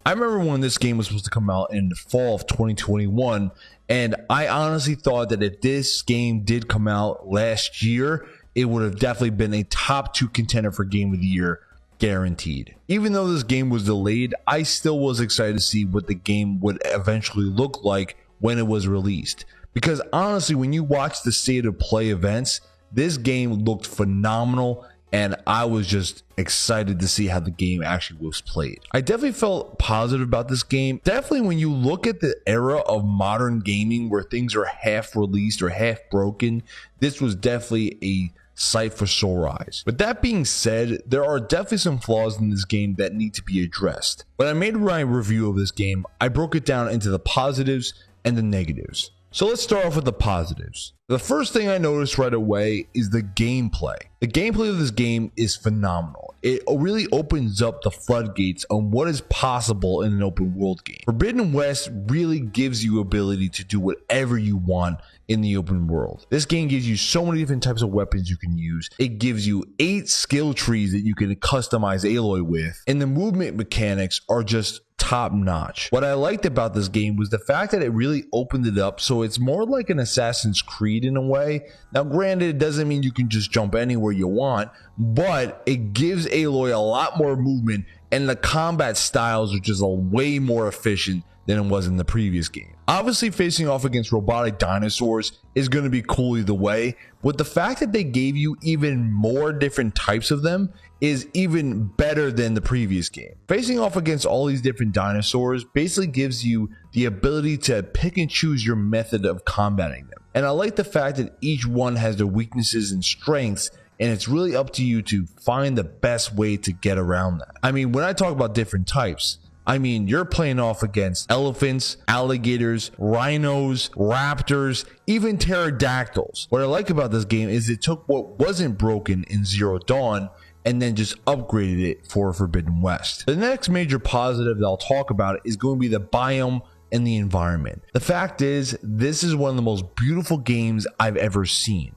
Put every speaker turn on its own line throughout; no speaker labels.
I remember when this game was supposed to come out in the fall of 2021, and I honestly thought that if this game did come out last year, it would have definitely been a top 2 contender for Game of the Year, guaranteed. Even though this game was delayed, I still was excited to see what the game would eventually look like when it was released. Because honestly, when you watch the state of play events, this game looked phenomenal, and I was just excited to see how the game actually was played. I definitely felt positive about this game. Definitely when you look at the era of modern gaming where things are half released or half broken, this was definitely a sight for sore eyes. With that being said, there are definitely some flaws in this game that need to be addressed. When I made my review of this game, I broke it down into the positives and the negatives. So let's start off with the positives. The first thing I noticed right away is the gameplay. The gameplay of this game is phenomenal. It really opens up the floodgates on what is possible in an open world game. Forbidden West really gives you ability to do whatever you want in the open world. This game gives you so many different types of weapons you can use. It gives you 8 skill trees that you can customize aloy with, and the movement mechanics are just top notch. What I liked about this game was the fact that it really opened it up so it's more like an Assassin's Creed in a way. Now granted, it doesn't mean you can just jump anywhere you want, but it gives aloy a lot more movement, and the combat styles are just way more efficient than it was in the previous game. Obviously, facing off against robotic dinosaurs is going to be cool either way, but the fact that they gave you even more different types of them is even better than the previous game. Facing off against all these different dinosaurs basically gives you the ability to pick and choose your method of combating them. And I like the fact that each one has their weaknesses and strengths, and it's really up to you to find the best way to get around that. I mean, when I talk about different types, I mean, you're playing off against elephants, alligators, rhinos, raptors, even pterodactyls. What I like about this game is it took what wasn't broken in Zero Dawn and then just upgraded it for Forbidden West. The next major positive that I'll talk about is going to be the biome and the environment. The fact is, this is one of the most beautiful games I've ever seen.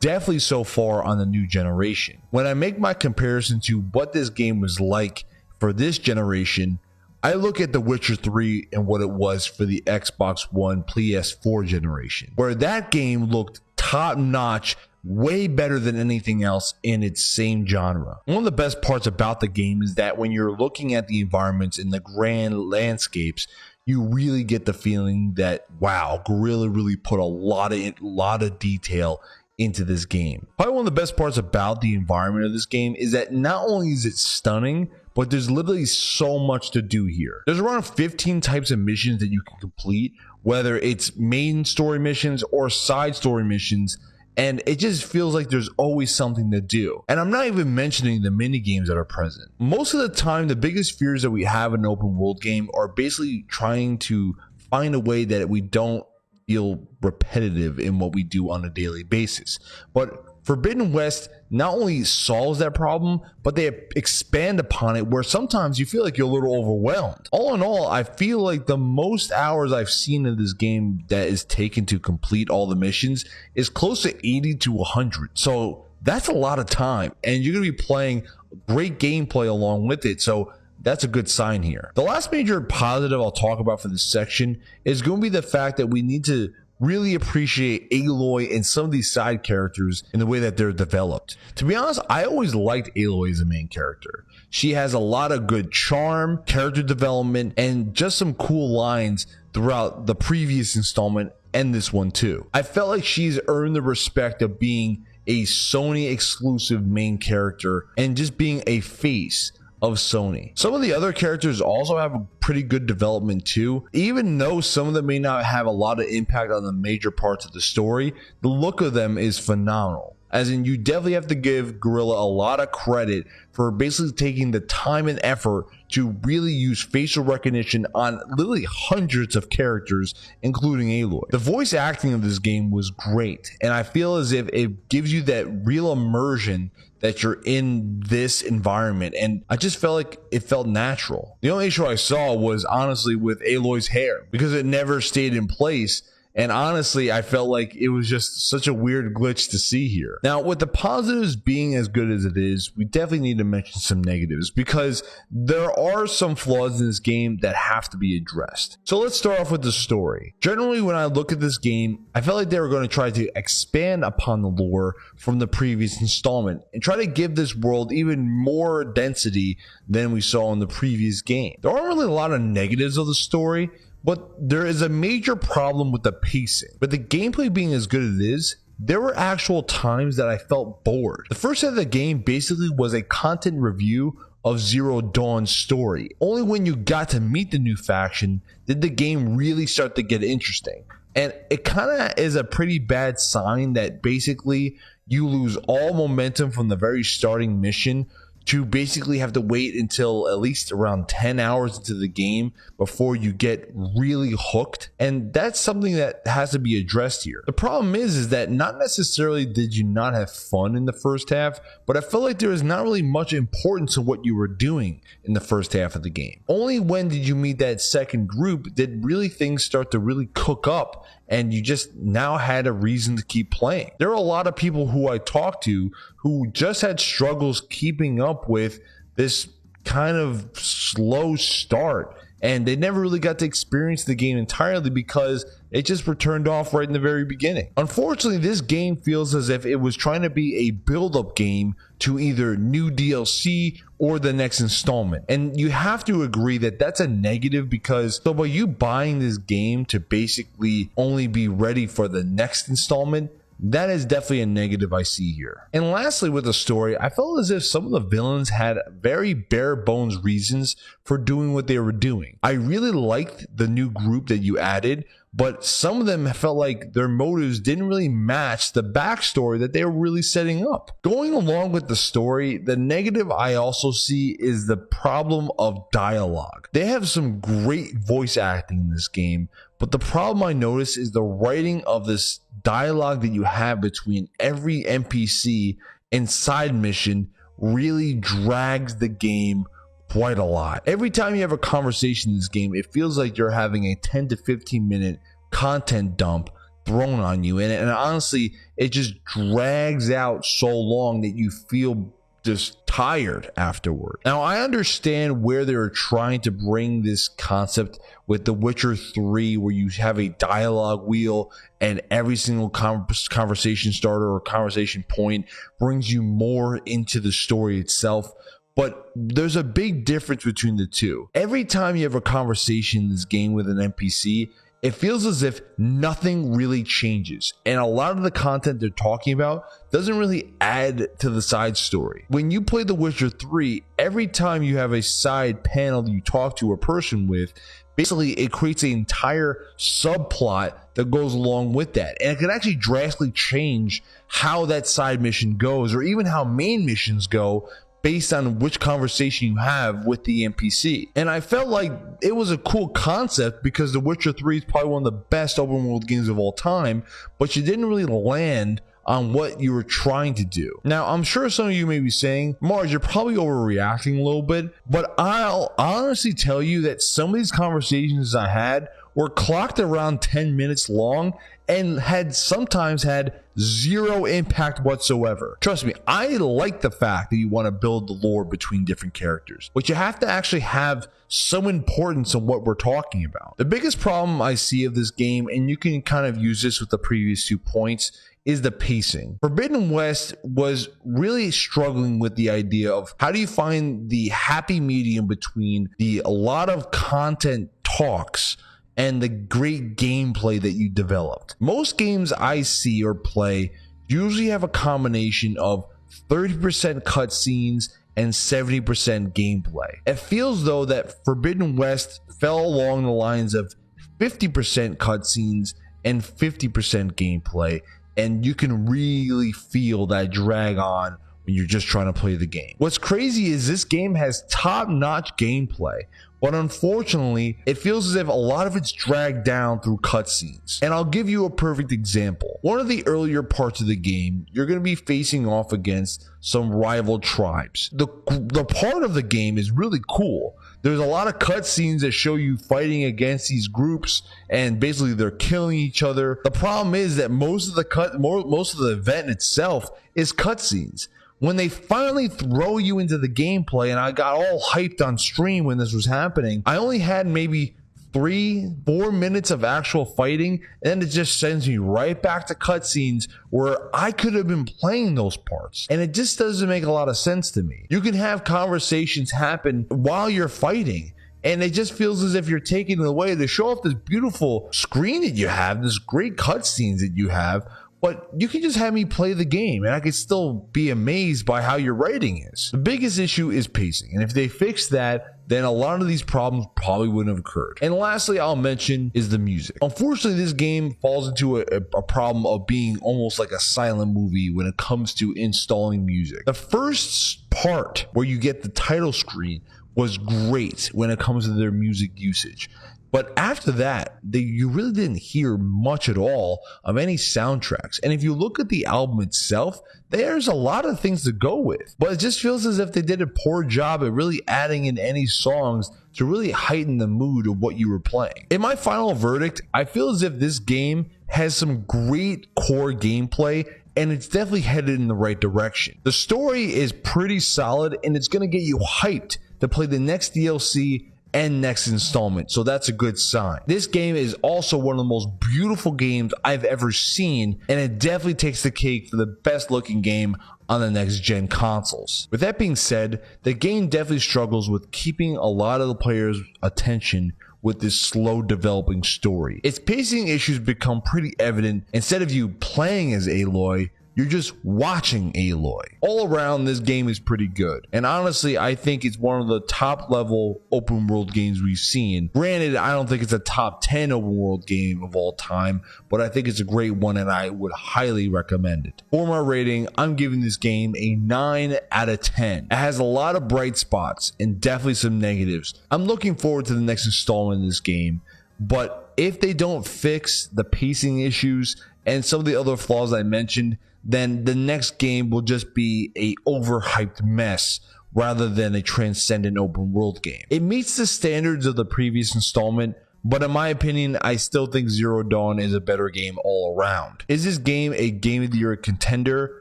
Definitely so far on the new generation. When I make my comparison to what this game was like for this generation, I look at The Witcher 3 and what it was for the Xbox One PS4 generation, where that game looked top notch, way better than anything else in its same genre. One of the best parts about the game is that when you're looking at the environments and the grand landscapes, you really get the feeling that, wow, Guerrilla really put a lot of detail into this game. Probably one of the best parts about the environment of this game is that not only is it stunning, but there's literally so much to do here. There's around 15 types of missions that you can complete, whether it's main story missions or side story missions, and it just feels like there's always something to do. And I'm not even mentioning the mini games that are present. Most of the time, the biggest fears that we have in an open world game are basically trying to find a way that we don't feel repetitive in what we do on a daily basis. But Forbidden West not only solves that problem, but they expand upon it where sometimes you feel like you're a little overwhelmed. All in all, I feel like the most hours I've seen in this game that is taken to complete all the missions is close to 80 to 100. So that's a lot of time, and you're going to be playing great gameplay along with it. So that's a good sign here. The last major positive I'll talk about for this section is going to be the fact that we need to really appreciate Aloy and some of these side characters in the way that they're developed. To be honest, I always liked Aloy as a main character. She has a lot of good charm, character development, and just some cool lines throughout the previous installment and this one too. I felt like she's earned the respect of being a Sony exclusive main character and just being a face of Sony. Some of the other characters also have a pretty good development too. Even though some of them may not have a lot of impact on the major parts of the story, the look of them is phenomenal. As in, you definitely have to give Guerrilla a lot of credit for basically taking the time and effort to really use facial recognition on literally hundreds of characters, including Aloy. The voice acting of this game was great, and I feel as if it gives you that real immersion that you're in this environment, and I just felt like it felt natural. The only issue I saw was honestly with Aloy's hair, because it never stayed in place, And honestly, I felt like it was just such a weird glitch to see here. Now, with the positives being as good as it is, we definitely need to mention some negatives because there are some flaws in this game that have to be addressed. So let's start off with the story. Generally, when I look at this game, I felt like they were going to try to expand upon the lore from the previous installment and try to give this world even more density than we saw in the previous game. There aren't really a lot of negatives of the story, but there is a major problem with the pacing. With the gameplay being as good as it is, there were actual times that I felt bored. The first half of the game basically was a content review of Zero Dawn's story. Only when you got to meet the new faction did the game really start to get interesting. And it kind of is a pretty bad sign that basically you lose all momentum from the very starting mission to basically have to wait until at least around 10 hours into the game before you get really hooked. And that's something that has to be addressed here. The problem is that not necessarily did you not have fun in the first half, but I felt like there was not really much importance to what you were doing in the first half of the game. Only when did you meet that second group did really things start to really cook up and you just now had a reason to keep playing. There are a lot of people who I talked to who just had struggles keeping up with this kind of slow start, and they never really got to experience the game entirely because it just were turned off right in the very beginning. Unfortunately, this game feels as if it was trying to be a build-up game to either new DLC or the next installment. And you have to agree that that's a negative because so by you buying this game to basically only be ready for the next installment, that is definitely a negative I see here. And lastly, with the story, I felt as if some of the villains had very bare bones reasons for doing what they were doing. I really liked the new group that you added, but some of them felt like their motives didn't really match the backstory that they were really setting up. Going along with the story, the negative I also see is the problem of dialogue. They have some great voice acting in this game, but the problem I notice is the writing of this dialogue that you have between every NPC and side mission really drags the game quite a lot. Every time you have a conversation in this game, it feels like you're having a 10 to 15 minute content dump thrown on you, and honestly it just drags out so long that you feel just tired afterward. Now, I understand where they were trying to bring this concept with The Witcher 3, where you have a dialogue wheel and every single conversation starter or conversation point brings you more into the story itself. But there's a big difference between the two. Every time you have a conversation in this game with an NPC, it feels as if nothing really changes, and a lot of the content they're talking about doesn't really add to the side story. When you play The Witcher 3, every time you have a side panel you talk to a person with, basically it creates an entire subplot that goes along with that, and it can actually drastically change how that side mission goes, or even how main missions go, based on which conversation you have with the NPC. And I felt like it was a cool concept because The Witcher 3 is probably one of the best open world games of all time, but you didn't really land on what you were trying to do. Now, I'm sure some of you may be saying, Mars, you're probably overreacting a little bit, but I'll honestly tell you that some of these conversations I had were clocked around 10 minutes long and had sometimes had zero impact whatsoever. Trust me, I like the fact that you want to build the lore between different characters, but you have to actually have some importance in what we're talking about. The biggest problem I see of this game, and you can kind of use this with the previous 2 points, is the pacing. Forbidden West was really struggling with the idea of how do you find the happy medium between a lot of content talks and the great gameplay that you developed. Most games I see or play usually have a combination of 30% cutscenes and 70% gameplay. It feels though that Forbidden West fell along the lines of 50% cutscenes and 50% gameplay, and you can really feel that drag on when you're just trying to play the game. What's crazy is this game has top-notch gameplay, but unfortunately, it feels as if a lot of it's dragged down through cutscenes. And I'll give you a perfect example. One of the earlier parts of the game, you're going to be facing off against some rival tribes. The part of the game is really cool There's a lot of cutscenes that show you fighting against these groups, and basically they're killing each other. The problem is that most of the event itself is cutscenes. When they finally throw you into the gameplay, and I got all hyped on stream when this was happening, I only had maybe 3-4 minutes of actual fighting, and then it just sends me right back to cutscenes where I could have been playing those parts, and it just doesn't make a lot of sense to me. You can have conversations happen while you're fighting, and it just feels as if you're taking it away to show off this beautiful screen that you have, this great cutscenes that you have. But you can just have me play the game and I could still be amazed by how your writing is. The biggest issue is pacing, and if they fix that, then a lot of these problems probably wouldn't have occurred. And lastly, I'll mention is the music. Unfortunately, this game falls into a problem of being almost like a silent movie when it comes to installing music. The first part where you get the title screen was great when it comes to their music usage. But after that, you really didn't hear much at all of any soundtracks. And if you look at the album itself, there's a lot of things to go with. But it just feels as if they did a poor job at really adding in any songs to really heighten the mood of what you were playing. In my final verdict, I feel as if this game has some great core gameplay, and it's definitely headed in the right direction. The story is pretty solid, and it's going to get you hyped to play the next DLC and next installment, so that's a good sign. This game is also one of the most beautiful games I've ever seen, and it definitely takes the cake for the best looking game on the next gen consoles. With that being said, the game definitely struggles with keeping a lot of the players' attention with this slow developing story. Its pacing issues become pretty evident. Instead of you playing as Aloy, you're just watching Aloy. All around, this game is pretty good. And honestly, I think it's one of the top level open world games we've seen. Granted, I don't think it's a top 10 open world game of all time, but I think it's a great one and I would highly recommend it. For my rating, I'm giving this game a 9 out of 10. It has a lot of bright spots and definitely some negatives. I'm looking forward to the next installment in this game, but if they don't fix the pacing issues and some of the other flaws I mentioned, then the next game will just be a overhyped mess rather than a transcendent open world game. It meets the standards of the previous installment, but in my opinion, I still think Zero Dawn is a better game all around. Is this game a Game of the Year contender?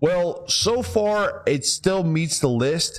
Well, so far, it still meets the list,